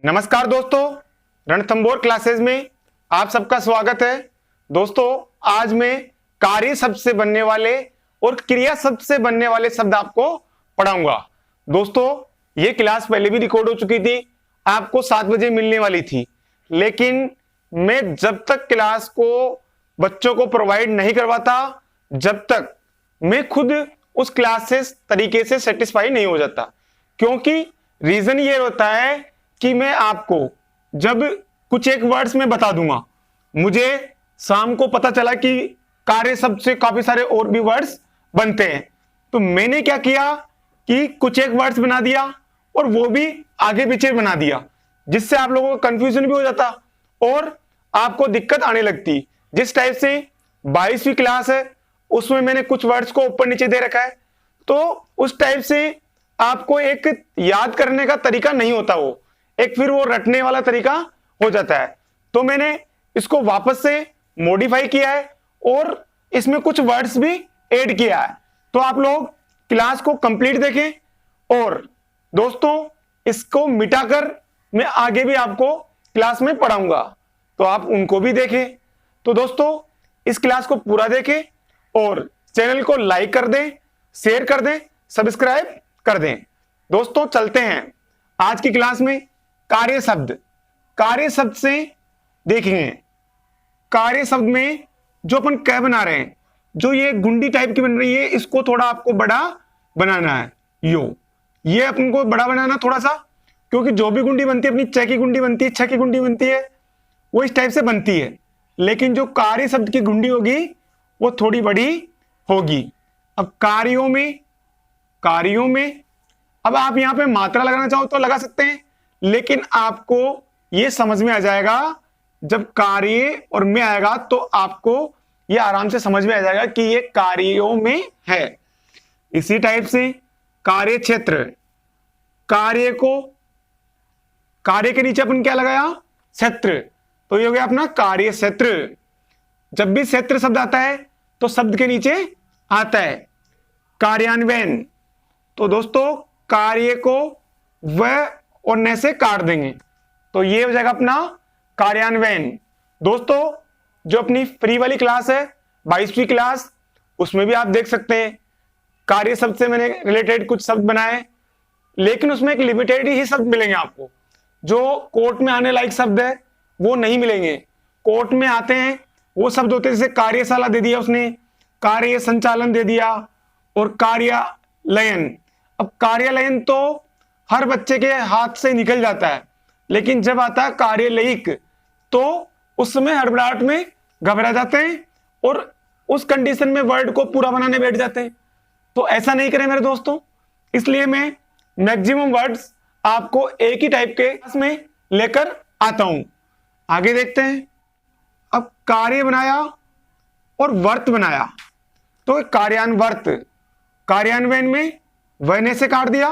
नमस्कार दोस्तों, रणथंभौर क्लासेस में आप सबका स्वागत है। दोस्तों, आज मैं कार्य शब्द से बनने वाले और क्रिया शब्द से बनने वाले शब्द आपको पढ़ाऊंगा। दोस्तों, ये क्लास पहले भी रिकॉर्ड हो चुकी थी, आपको 7 बजे मिलने वाली थी, लेकिन मैं जब तक क्लास को बच्चों को प्रोवाइड नहीं करवाता, जब तक मैं खुद उस क्लास से तरीके से सेटिस्फाई नहीं हो जाता। क्योंकि रीजन ये होता है कि मैं आपको जब कुछ एक वर्ड्स में बता दूंगा, मुझे शाम को पता चला कि कार्य शब्द से काफी सारे और भी वर्ड्स बनते हैं, तो मैंने क्या किया कि कुछ एक वर्ड्स बना दिया और वो भी आगे पीछे बना दिया, जिससे आप लोगों को कंफ्यूजन भी हो जाता और आपको दिक्कत आने लगती। जिस टाइप से 22वीं क्लास है, उसमें मैंने कुछ वर्ड्स को ऊपर नीचे दे रखा है, तो उस टाइप से आपको एक याद करने का तरीका नहीं होता, वो एक फिर वो रटने वाला तरीका हो जाता है। तो मैंने इसको वापस से मॉडिफाई किया है और इसमें कुछ वर्ड्स भी ऐड किया है। तो आप लोग क्लास को कंप्लीट देखें और दोस्तों, इसको मिटाकर मैं आगे भी आपको क्लास में पढ़ाऊंगा, तो आप उनको भी देखें। तो दोस्तों, इस क्लास को पूरा देखें और चैनल को लाइक कर दें, शेयर कर दें, सब्सक्राइब कर दें। दोस्तों, चलते हैं आज की क्लास में। कार्य शब्द से देखेंगे। कार्य शब्द में जो अपन क बना रहे हैं, जो ये गुंडी टाइप की बन रही है, इसको थोड़ा आपको बड़ा बनाना है। ये अपन को बड़ा बनाना थोड़ा सा, क्योंकि जो भी गुंडी बनती है अपनी च की गुंडी बनती है, छ की गुंडी बनती है, वो इस टाइप से बनती है। लेकिन जो कार्य शब्द की गुंडी होगी वो थोड़ी बड़ी होगी। अब कार्यों में अब आप यहां पे मात्रा लगाना चाहो तो लगा सकते हैं, लेकिन आपको यह समझ में आ जाएगा जब कार्य और में आएगा, तो आपको यह आराम से समझ में आ जाएगा कि यह कार्यों में है। इसी टाइप से कार्य क्षेत्र, कार्य के नीचे अपन क्या लगाया? क्षेत्र। तो ये हो गया अपना कार्य क्षेत्र। जब भी क्षेत्र शब्द आता है तो शब्द के नीचे आता है कार्यान्वयन। तो दोस्तों, कार्य को व और न से काट देंगे, तो ये हो जाएगा अपना कार्यान्वयन। दोस्तों, जो अपनी फ्री वाली क्लास है 22वीं क्लास, उसमें भी आप देख सकते हैं कार्य शब्द से मैंने रिलेटेड कुछ शब्द बनाए, लेकिन उसमें एक लिमिटेड ही शब्द मिलेंगे आपको। जो कोर्ट में आने लायक शब्द है वो नहीं मिलेंगे। कोर्ट में आते हैं वो शब्द होते हैं, जैसे कार्यशाला दे दिया उसने, कार्य संचालन दे दिया और कार्यालयन। अब कार्यालयन तो हर बच्चे के हाथ से निकल जाता है, लेकिन जब आता है कार्यलयिक तो उस समय हड़बड़ाहट में घबरा जाते हैं और उस कंडीशन में वर्ड को पूरा बनाने बैठ जाते हैं। तो ऐसा नहीं करें मेरे दोस्तों, इसलिए मैं मैक्सिमम वर्ड्स आपको एक ही टाइप के में लेकर आता हूं। आगे देखते हैं। अब कार्य बनाया और वर्त बनाया, तो कार्यान्वयन में वने से काट दिया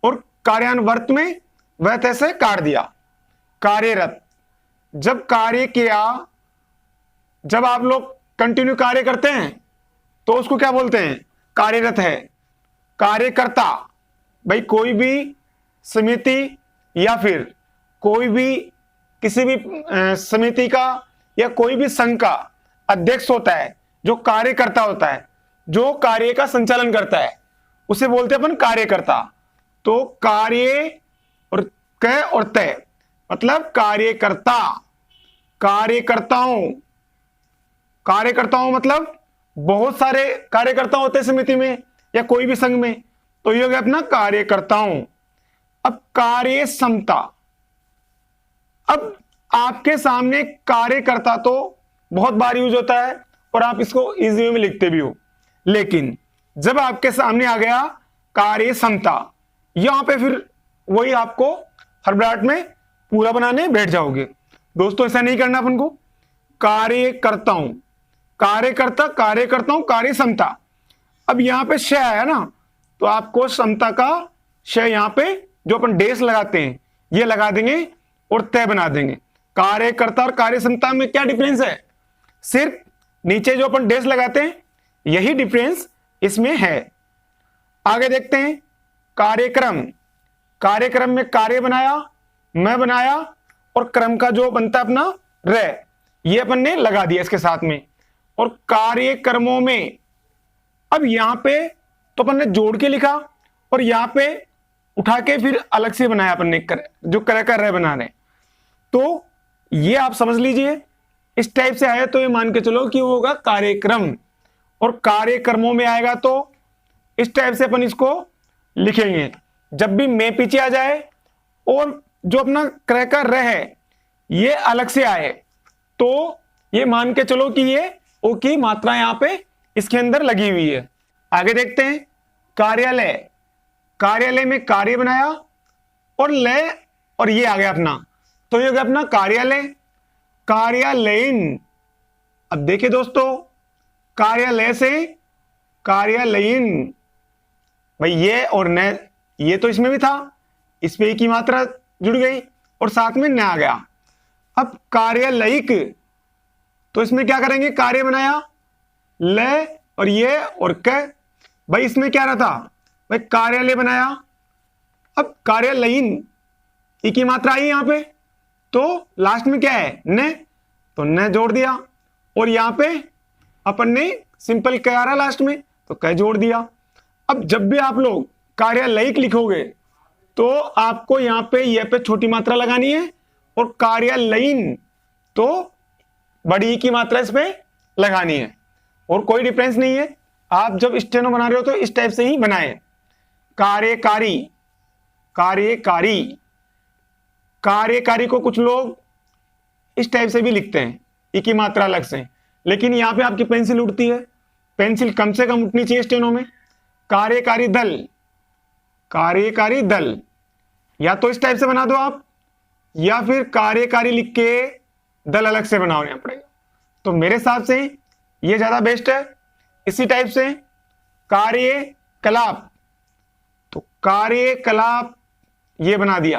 और कार्यान्वर्त में वह तैसे काट दिया। कार्यरत, जब कार्य किया, जब आप लोग कंटिन्यू कार्य करते हैं तो उसको क्या बोलते हैं? कार्यरत है। कार्यकर्ता, भाई कोई भी समिति या फिर कोई भी किसी भी समिति का या कोई भी संघ का अध्यक्ष होता है, जो कार्यकर्ता होता है, जो कार्य का संचालन करता है, उसे बोलते हैं अपन कार्यकर्ता। तो कार्य और क और तय मतलब कार्यकर्ता। कार्यकर्ताओं मतलब बहुत सारे कार्यकर्ता होते हैं समिति में या कोई भी संघ में, तो ये हो गया अपना कार्यकर्ताओं। अब कार्य क्षमता, अब आपके सामने कार्यकर्ता तो बहुत बार यूज होता है और आप इसको इजी में लिखते भी हो, लेकिन जब आपके सामने आ गया कार्य क्षमता, यहां पे फिर वही आपको हड़बड़ाहट में पूरा बनाने बैठ जाओगे। दोस्तों, ऐसा नहीं करना अपन को। कार्यकर्ताओं, कार्य क्षमता। अब यहां पे श है ना, तो आपको क्षमता का श यहां पे जो अपन डेस लगाते हैं ये लगा देंगे और तय बना देंगे। कार्यकर्ता और कार्य क्षमता में क्या डिफरेंस है? सिर्फ नीचे जो अपन डेस लगाते हैं यही डिफरेंस इसमें है। आगे देखते हैं। कार्यक्रम में कार्य बनाया मैं बनाया और क्रम का जो बनता है अपना रह, ये अपन ने लगा दिया इसके साथ में। और कार्यक्रमों में अब यहां पे तो अपन ने जोड़ के लिखा और यहां पे उठा के फिर अलग से बनाया अपन ने जो कर रहे बना रहे। तो ये आप समझ लीजिए, इस टाइप से आया तो ये मान के चलो कि वो होगा कार्यक्रम, और कार्यक्रमों में आएगा तो इस टाइप से अपन इसको लिखेंगे। जब भी मैं पीछे आ जाए और जो अपना क्रय का रह है ये अलग से आए तो ये मान के चलो कि ये ओ की मात्रा यहां पे इसके अंदर लगी हुई है। आगे देखते हैं, कार्यालय, कार्यालय में कार्य बनाया और लय और ये आ गया अपना, तो ये हो गया अपना कार्यालय, कार्यालयीन। अब देखिए दोस्तों, कार्यालय से कार्यालयीन, भाई ये और न ये तो इसमें भी था, इस पे की मात्रा जुड़ गई और साथ में न आ गया। अब कार्यालयिक, तो इसमें क्या करेंगे, कार्य बनाया ल और ये और क, भाई इसमें क्या रहा था, भाई कार्यालय बनाया। अब कार्यालयीन ई की मात्रा आई यहां पे, तो लास्ट में क्या है न, तो न जोड़ दिया और यहां पे अपन ने सिंपल क आ रहा लास्ट में तो क जोड़ दिया। अब जब भी आप लोग कार्यालयिक लिखोगे तो आपको यहां पे ये पे छोटी मात्रा लगानी है और कार्यालयीन तो बड़ी ई की मात्रा इस पे लगानी है, और कोई डिफरेंस नहीं है। आप जब स्टेनो बना रहे हो तो इस टाइप से ही बनाए। कार्यकारी, कार्यकारी, कार्यकारी को कुछ लोग इस टाइप से भी लिखते हैं, ई की मात्रा अलग से, लेकिन यहां पे आपकी पेंसिल उठती है, पेंसिल कम से कम उठनी चाहिए स्टेनो में। कार्यकारी दल, कार्यकारी दल, या तो इस टाइप से बना दो आप, या फिर कार्यकारी लिख के दल अलग से बनाना पड़ेगा। तो मेरे हिसाब से ये ज्यादा बेस्ट है। इसी टाइप से कार्यकलाप, तो कार्यकलाप ये बना दिया।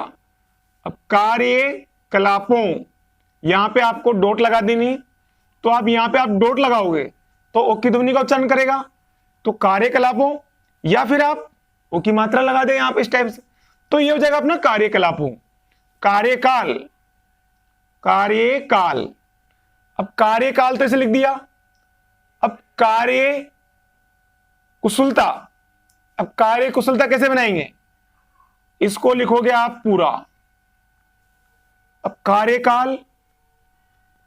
अब कार्यकलापों, यहां पे आपको डॉट लगा देनी, तो आप यहां पे आप डॉट लगाओगे तो ओ की ध्वनि का उच्चारण करेगा, तो कार्यकलापों, या फिर आप ओ की मात्रा लगा दें यहां पे इस टाइप से, तो ये हो जाएगा अपना कार्यकलापों। कार्यकाल, कार्यकाल, अब कार्यकाल तो इसे लिख दिया। अब कार्य कुशलता, अब कार्य कुशलता कैसे बनाएंगे, इसको लिखोगे आप पूरा। अब कार्यकाल,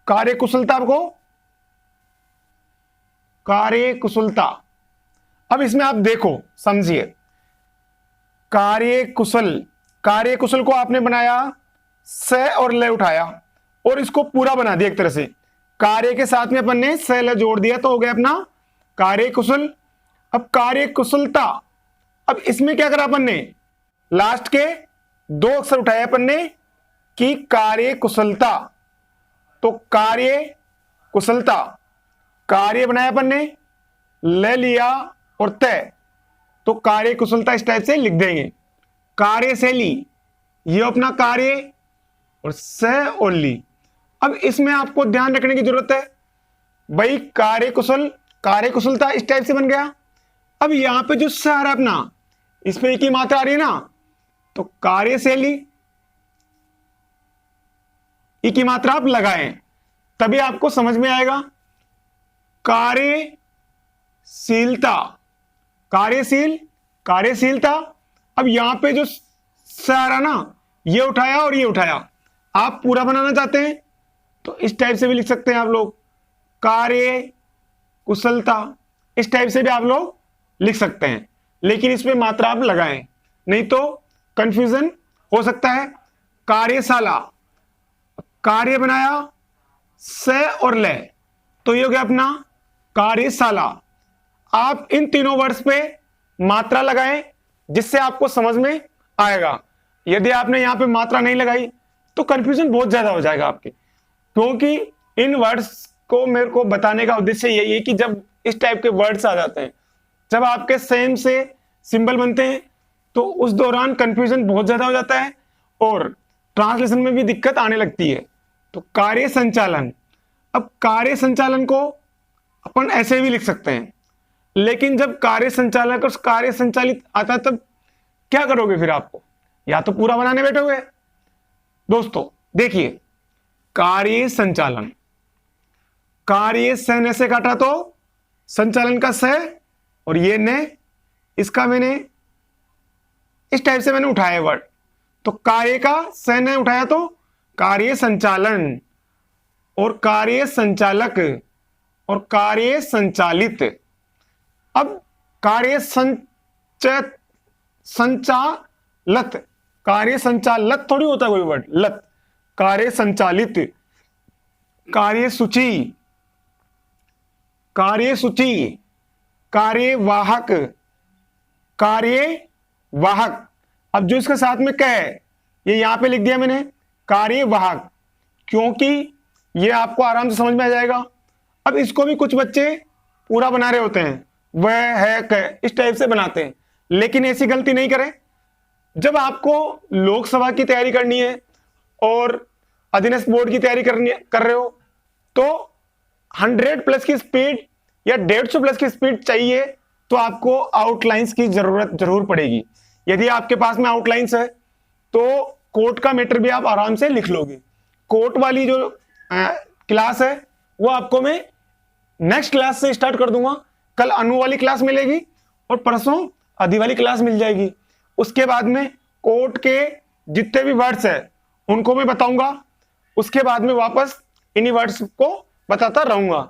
कार्य कुशलता को, कार्य कुशलता, अब इसमें आप देखो समझिए, कार्य कुशल, कार्य कुशल को आपने बनाया स और ल उठाया और इसको पूरा बना दिया एक तरह से, कार्य के साथ में अपन ने स ल जोड़ दिया तो हो गया अपना कार्य कुशल। अब कार्य कुशलता, अब इसमें क्या करा अपन ने, लास्ट के दो अक्षर उठाए अपन ने कि कार्य कुशलता, तो कार्य कुशलता, कार्य बनाया अपन ने, ले लिया और तय, तो कार्य कुशलता इस टाइप से लिख देंगे। कार्यशैली, ये अपना कार्य और स और ली। अब इसमें आपको ध्यान रखने की जरूरत है, भाई कार्य कुशल, कार्य कुशलता इस टाइप से बन गया। अब यहां पे जो स आ रहा है अपना, इस पे की मात्रा आ रही है ना, तो कार्यशैली ई की मात्रा आप लगाएं तभी आपको समझ में आएगा। कार्यशीलता, कार्यशील, कार्यशीलता, अब यहां पे जो स आ रहा ना, ये उठाया और ये उठाया, आप पूरा बनाना चाहते हैं तो इस टाइप से भी लिख सकते हैं आप लोग, कार्य कुशलता, इस टाइप से भी आप लोग लिख सकते हैं, लेकिन इसमें मात्रा आप लगाएं नहीं तो कंफ्यूजन हो सकता है। कार्यशाला, कार्य बनाया स और ल, तो ये हो गया अपना कार्यशाला। आप इन तीनों वर्ड्स पे मात्रा लगाएं जिससे आपको समझ में आएगा। यदि आपने यहां पे मात्रा नहीं लगाई तो कंफ्यूजन बहुत ज्यादा हो जाएगा आपके, क्योंकि इन वर्ड्स को मेरे को बताने का उद्देश्य यही है कि जब इस टाइप के वर्ड्स आ जाते हैं, जब आपके सेम से सिंबल बनते हैं तो उस दौरान कंफ्यूजन बहुत ज्यादा हो जाता है और ट्रांसलेशन में भी दिक्कत आने लगती है। तो कार्य संचालन, अब कार्य संचालन को अपन ऐसे भी लिख सकते हैं, लेकिन जब कार्य संचालक और कार्य संचालित आता तब क्या करोगे, फिर आपको या तो पूरा बनाने बैठोगे दोस्तों देखिए, कार्य संचालन, कार्य स ने से काटा तो संचालन का स, और ये ने, इसका मैंने इस टाइप से मैंने उठाया वर्ड, तो कार्य का स ने उठाया तो कार्य संचालन, और कार्य संचालक, और कार्य संचालित। अब कार्य संचालत, कार्य संचालत थोड़ी होता है कोई वर्ड, लत, कार्य संचालित, कार्य सूची, कार्य सूची, कार्यवाहक, कार्यवाहक। अब जो इसके साथ में क है, ये यहां पे लिख दिया मैंने कार्यवाहक, क्योंकि ये आपको आराम से समझ में आ जाएगा। अब इसको भी कुछ बच्चे पूरा बना रहे होते हैं, वह है क, इस टाइप से बनाते हैं, लेकिन ऐसी गलती नहीं करें। जब आपको लोकसभा की तैयारी करनी है और अधीनस्थ बोर्ड की तैयारी कर रहे हो, तो 100 प्लस की स्पीड या 150 प्लस की स्पीड चाहिए, तो आपको आउटलाइंस की जरूरत जरूर पड़ेगी। यदि आपके पास में आउटलाइंस है तो कोर्ट का मैटर भी आप आराम से लिख लोगे। कोर्ट वाली जो क्लास है वो आपको मैं नेक्स्ट क्लास से स्टार्ट कर दूंगा। कल अनु वाली क्लास मिलेगी और परसों अधि वाली क्लास मिल जाएगी। उसके बाद में कोर्ट के जितने भी वर्ड्स है उनको मैं बताऊंगा। उसके बाद में वापस इन्हीं वर्ड्स को बताता रहूंगा,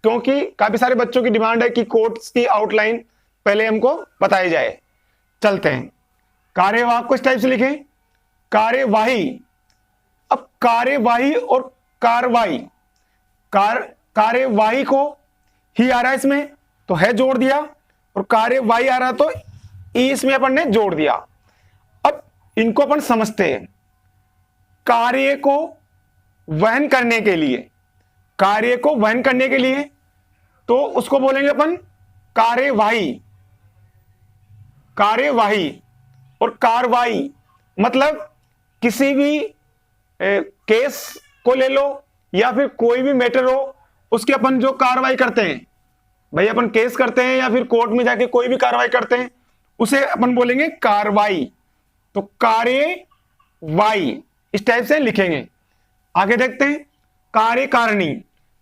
क्योंकि काफी सारे बच्चों की डिमांड है कि कोर्ट्स की आउटलाइन पहले हमको बताई जाए। चलते हैं, कार्यवाहक को इस टाइप से लिखें, कार्यवाही। अब कार्यवाही और कार्रवाई, कार्यवाही को ही आ रहा है इसमें तो है जोड़ दिया, और कार्यवाही आ रहा तो ई इसमें अपन ने जोड़ दिया। अब इनको अपन समझते हैं। कार्य को वहन करने के लिए, कार्य को वहन करने के लिए तो उसको बोलेंगे अपन कार्यवाही, कार्यवाही। और कार्रवाई मतलब किसी भी केस को ले लो या फिर कोई भी मैटर हो, उसके अपन जो कार्रवाई करते हैं, भाई अपन केस करते हैं या फिर कोर्ट में जाके कोई भी कार्रवाई करते हैं, उसे अपन बोलेंगे कार्रवाई। तो कार्यवाही इस टाइप से लिखेंगे। आगे देखते हैं, कार्यकारिणी।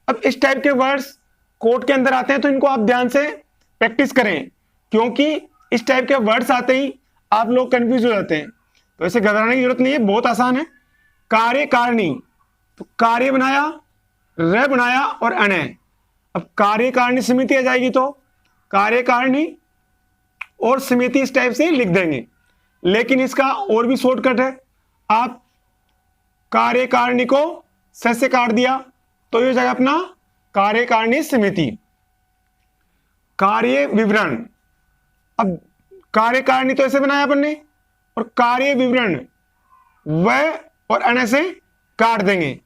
अब इस टाइप के वर्ड्स कोर्ट के अंदर आते हैं तो इनको आप ध्यान से प्रैक्टिस करें, क्योंकि इस टाइप के वर्ड्स आते ही आप लोग कंफ्यूज हो जाते हैं। तो ऐसे घबराने की जरूरत नहीं है, बहुत आसान है। कार्यकारिणी, तो कार्य बनाया, र बनाया और अण। अब कार्यकारिणी समिति आ जाएगी तो कार्यकारिणी और समिति इस टाइप से लिख देंगे। लेकिन इसका और भी शॉर्टकट है, आप कार्यकारिणी को स से काट दिया तो ये हो जाएगा अपना कार्यकारिणी समिति। कार्य विवरण, अब कार्यकारिणी तो ऐसे बनाया अपन ने, और कार्य विवरण वह और अण से काट देंगे।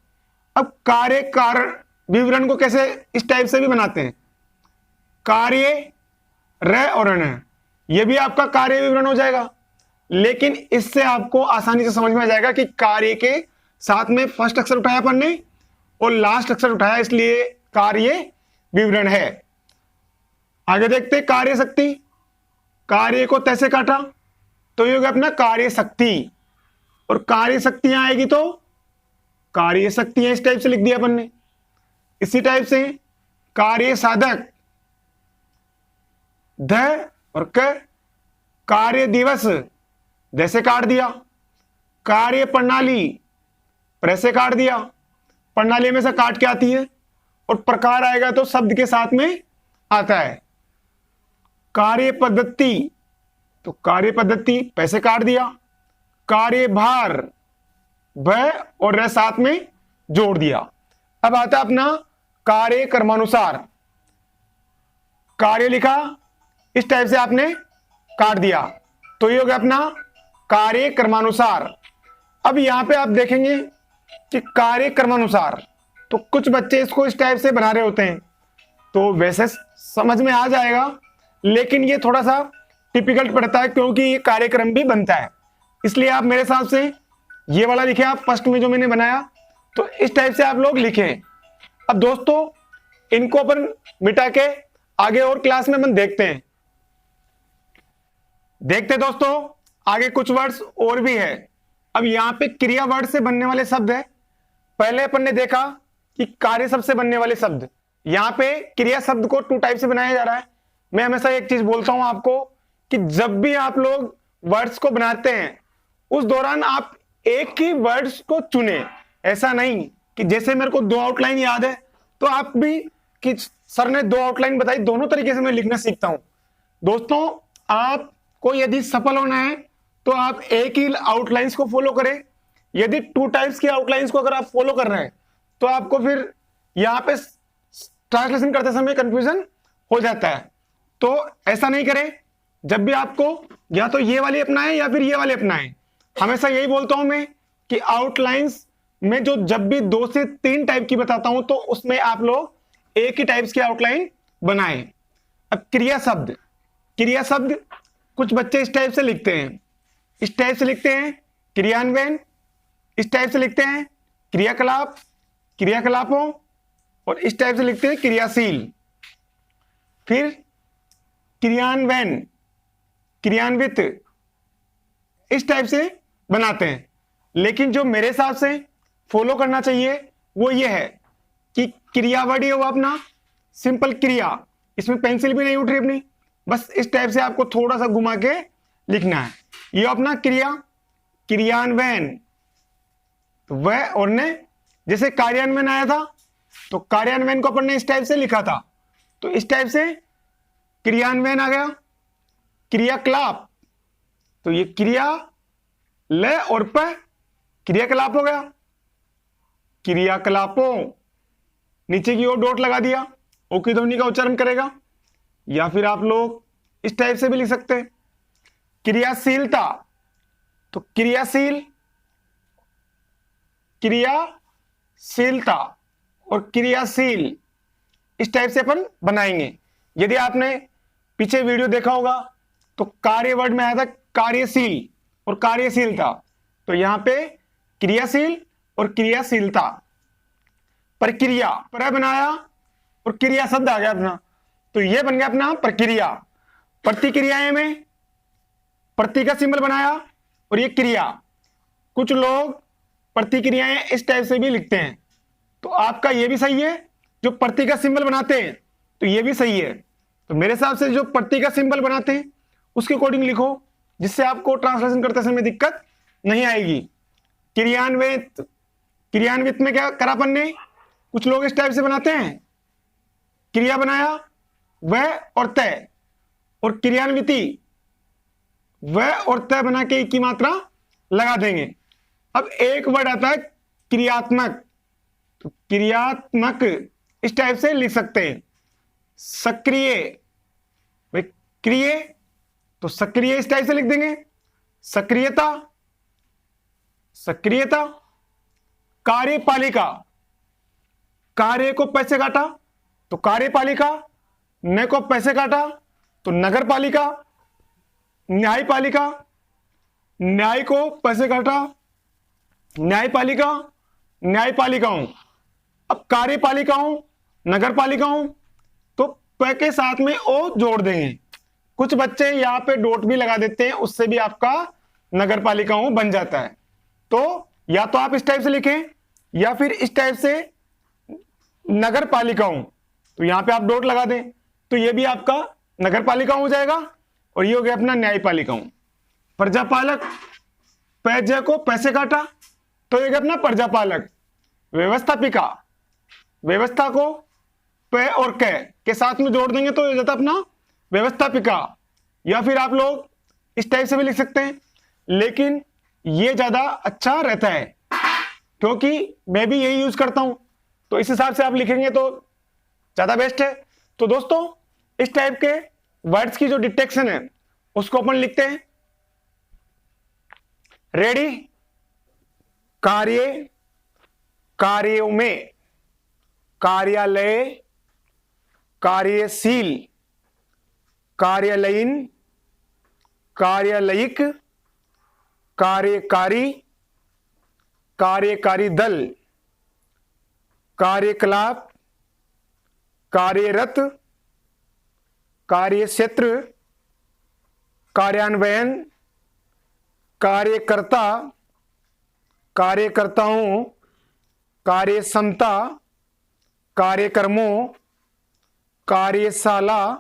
अब कार्य कारण विवरण को कैसे इस टाइप से भी बनाते हैं, कार्य र और अण, ये भी आपका कार्य विवरण हो जाएगा। लेकिन इससे आपको आसानी से समझ में आ जाएगा कि कार्य के साथ में फर्स्ट अक्षर उठाया अपन ने और लास्ट अक्षर उठाया, इसलिए कार्य विवरण है। आगे देखते हैं, कार्य शक्ति। कार्य को तैसे काटा तो ये हो गया अपना कार्य शक्ति, और कार्य शक्तियां आएगी तो कार्य शक्तियां इस टाइप से लिख दिया अपन ने। इसी टाइप से कार्य साधक, ध और क। कार्य दिवस, जैसे काट दिया। कार्य प्रणाली, प्रेसे काट दिया। प्रणाली में से काट के आती है, और प्रकार आएगा तो शब्द के साथ में आता है। कार्य पद्धति, तो कार्य पद्धति पैसे काट दिया। कार्यभार, भ और र साथ में जोड़ दिया। अब आता अपना कार्य क्रमानुसार। कार्य लिखा, इस टाइप से आपने काट दिया तो ये हो गया अपना कार्य क्रमानुसार। अब यहां पे आप देखेंगे कि कार्य क्रमानुसार, तो कुछ बच्चे इसको इस टाइप से बना रहे होते हैं, तो वैसे समझ में आ जाएगा, लेकिन ये थोड़ा सा टिपिकल पड़ता है क्योंकि ये कार्यक्रम भी बनता है। इसलिए आप मेरे हिसाब से ये वाला लिखे, आप फर्स्ट में जो मैंने बनाया, तो इस टाइप से आप लोग लिखें। अब दोस्तों इनको अपन मिटा के आगे और क्लास में अपन देखते हैं। देखते दोस्तों आगे कुछ वर्ड्स और भी है अब यहाँ पे क्रिया वर्ड से बनने वाले शब्द है। पहले अपन ने देखा कि कार्य शब्द से बनने वाले शब्द। यहाँ पे क्रिया शब्द को 2 टाइप से बनाया जा रहा है। मैं हमेशा एक चीज बोलता हूं आपको कि जब भी आप लोग वर्ड्स को बनाते हैं उस दौरान आप एक ही वर्ड्स को चुने। ऐसा नहीं कि जैसे मेरे को 2 आउटलाइन याद है तो आप भी कि सर ने 2 आउटलाइन बताई, दोनों तरीके से मैं लिखना सीखता हूं। दोस्तों, आपको यदि सफल होना है तो आप एक ही आउटलाइंस को फॉलो करें। यदि 2 टाइप्स की आउटलाइंस को अगर आप फॉलो कर रहे हैं तो आपको फिर यहां पे ट्रांसलेशन करते समय कंफ्यूजन हो जाता है। तो ऐसा नहीं करें। जब भी आपको या तो ये वाली अपनाएं या फिर ये वाली अपनाएं। हमेशा यही बोलता हूं मैं कि आउटलाइंस में जो जब भी 2 से 3 टाइप की बताता हूं तो उसमें आप लोग एक ही टाइप्स की आउटलाइन बनाएं। अब क्रिया शब्द, क्रिया शब्द कुछ बच्चे इस टाइप से लिखते हैं, इस टाइप से लिखते हैं क्रियान्वयन, इस टाइप से लिखते हैं क्रियाकलाप, क्रियाकलापों, और इस टाइप से लिखते हैं क्रियाशील। फिर क्रियान्वयन, क्रियान्वित, इस टाइप से बनाते हैं। लेकिन जो मेरे हिसाब से फॉलो करना चाहिए वो ये है कि क्रियावर्ड हुआ अपना सिंपल क्रिया, इसमें पेंसिल भी नहीं उठ रही अपनी, बस इस टाइप से आपको थोड़ा सा घुमा के लिखना है। ये अपना क्रिया, क्रियान्वयन, तो वह और ने जैसे कार्यान्वयन आया था तो कार्यान्वयन को अपन ने इस टाइप से लिखा था, तो इस टाइप से क्रियान्वयन आ गया। क्रियाकलाप, तो ये क्रिया ल और प क्रियाकलाप हो गया। क्रियाकलापों, नीचे की ओर डॉट लगा दिया, ओ की ध्वनि का उच्चारण करेगा। या फिर आप लोग इस टाइप से भी लिख सकते हैं क्रियाशीलता, तो क्रियाशील, क्रियाशीलता और क्रियाशील, इस टाइप से अपन बनाएंगे। यदि आपने पीछे वीडियो देखा होगा तो कार्य वर्ड में आया था कार्यशील और कार्यशीलता, तो यहां पे क्रियाशील और क्रियाशीलता। प्रक्रिया, पर बनाया और क्रिया शब्द आ गया अपना, तो ये बन गया अपना प्रक्रिया। प्रतिक्रियाएं में प्रति का सिंबल बनाया और ये क्रिया। कुछ लोग प्रतिक्रियाएं इस टाइप से भी लिखते हैं, तो आपका ये भी सही है। जो प्रति का सिंबल बनाते हैं तो ये भी सही है। तो मेरे हिसाब से जो प्रति का सिंबल बनाते हैं उसके अकॉर्डिंग लिखो, जिससे आपको ट्रांसलेशन करते समय दिक्कत नहीं आएगी। क्रियान्वित, क्रियान्वित में क्या करा अपन ने, कुछ लोग इस टाइप से बनाते हैं, क्रिया बनाया वह और तय, और क्रियान्विति वह और तय बना के एक की मात्रा लगा देंगे। अब एक वर्ड आता है क्रियात्मक, तो क्रियात्मक इस टाइप से लिख सकते हैं। सक्रिय, भाई क्रिय, तो सक्रिय इस टाइप से लिख देंगे। सक्रियता, सक्रियता। कार्यपालिका, कार्य को पैसे काटा तो कार्यपालिका, न को पैसे काटा तो नगरपालिका। न्यायपालिका, न्याय को पैसे काटा न्यायपालिका, न्यायपालिकाओं। अब कार्यपालिकाओं, नगरपालिकाओं, तो प के साथ में ओ जोड़ देंगे। कुछ बच्चे यहां पे डॉट भी लगा देते हैं, उससे भी आपका नगरपालिकाओं बन जाता है। तो या तो आप इस टाइप से लिखें या फिर इस टाइप से नगरपालिकाओं, तो यहां पे आप डॉट लगा दें तो ये भी आपका नगरपालिकाओं हो जाएगा, और ये हो गया अपना न्यायपालिकाओं। प्रजापालक, पैजे को पैसे काटा तो ये अपना प्रजापालक। व्यवस्थापिका, व्यवस्था को प और क के साथ में जोड़ देंगे तो ये जाता अपना व्यवस्थापिका। या फिर आप लोग इस टाइप से भी लिख सकते हैं, लेकिन ये ज्यादा अच्छा रहता है क्योंकि मैं भी यही यूज करता हूं, तो इस हिसाब से आप लिखेंगे तो ज्यादा बेस्ट है। तो दोस्तों, इस टाइप के वर्ड्स की जो डिटेक्शन है उसको अपन लिखते हैं। रेडी, कार्य, कार्यों में, कार्यालय, कार्यशील, कार्यालयीन, कार्यालयिक, कार्यकारी, कार्यकारी दल, कार्यकलाप, कार्यरत, कार्यक्षेत्र, कार्यान्वयन, कार्यकर्ता, कार्यकर्ताओं, कार्यक्षमता, कार्यक्रमों, कार्यशाला,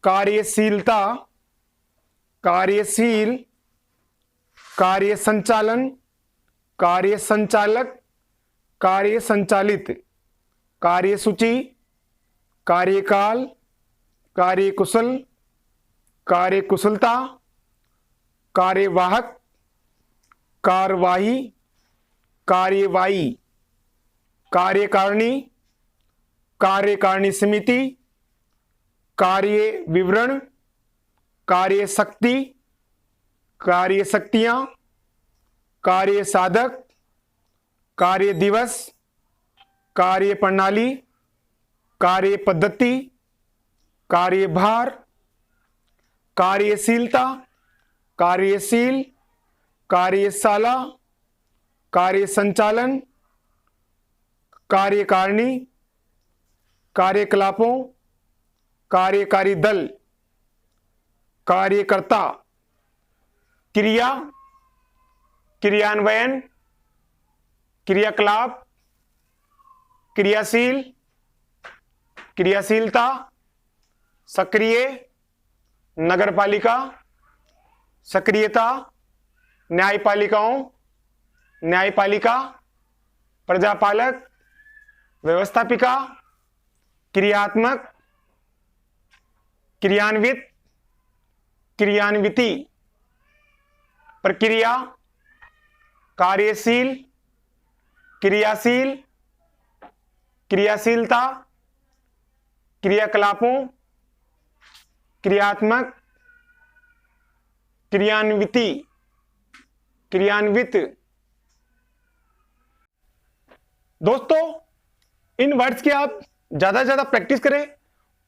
कार्यशीलता, कार्यशील, कार्य संचालन, कार्य संचालक, कार्य संचालित, कार्यसूची, कार्यकाल, कार्यकुशल, कार्यकुशलता, कार्यवाहक, कार्यवाही, कार्यवाही, कार्यकारिणी, कार्यकारिणी समिति, कार्य विवरण, कार्य शक्ति, कार्य शक्तियां, कार्य साधक, कार्य दिवस, कार्य प्रणाली, कार्य पद्धति, कार्यभार, कार्यशीलता, कार्यशील, कार्यशाला, कार्य संचालन, कार्यकारिणी, कार्यकलापों, कार्यकारी दल, कार्यकर्ता, क्रिया, क्रियान्वयन, क्रियाकलाप, क्रियाशील, क्रियाशीलता, सक्रिय, नगरपालिका, सक्रियता, न्यायपालिकाओं, न्यायपालिका, प्रजापालक, व्यवस्थापिका, क्रियात्मक, क्रियान्वित, क्रियान्विति, प्रक्रिया, कार्यशील, क्रियाशील, क्रियाशीलता, क्रियाकलापों, क्रियात्मक, क्रियान्विति, क्रियान्वित। दोस्तों, इन वर्ड्स की आप ज्यादा से ज्यादा प्रैक्टिस करें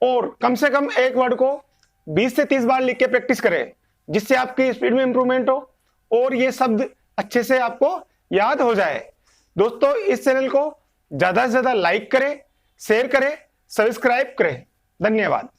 और कम से कम एक वर्ड को 20 से 30 बार लिख के प्रैक्टिस करें, जिससे आपकी स्पीड में इंप्रूवमेंट हो और ये शब्द अच्छे से आपको याद हो जाए। दोस्तों, इस चैनल को ज्यादा से ज्यादा लाइक करें, शेयर करें, सब्सक्राइब करें। धन्यवाद।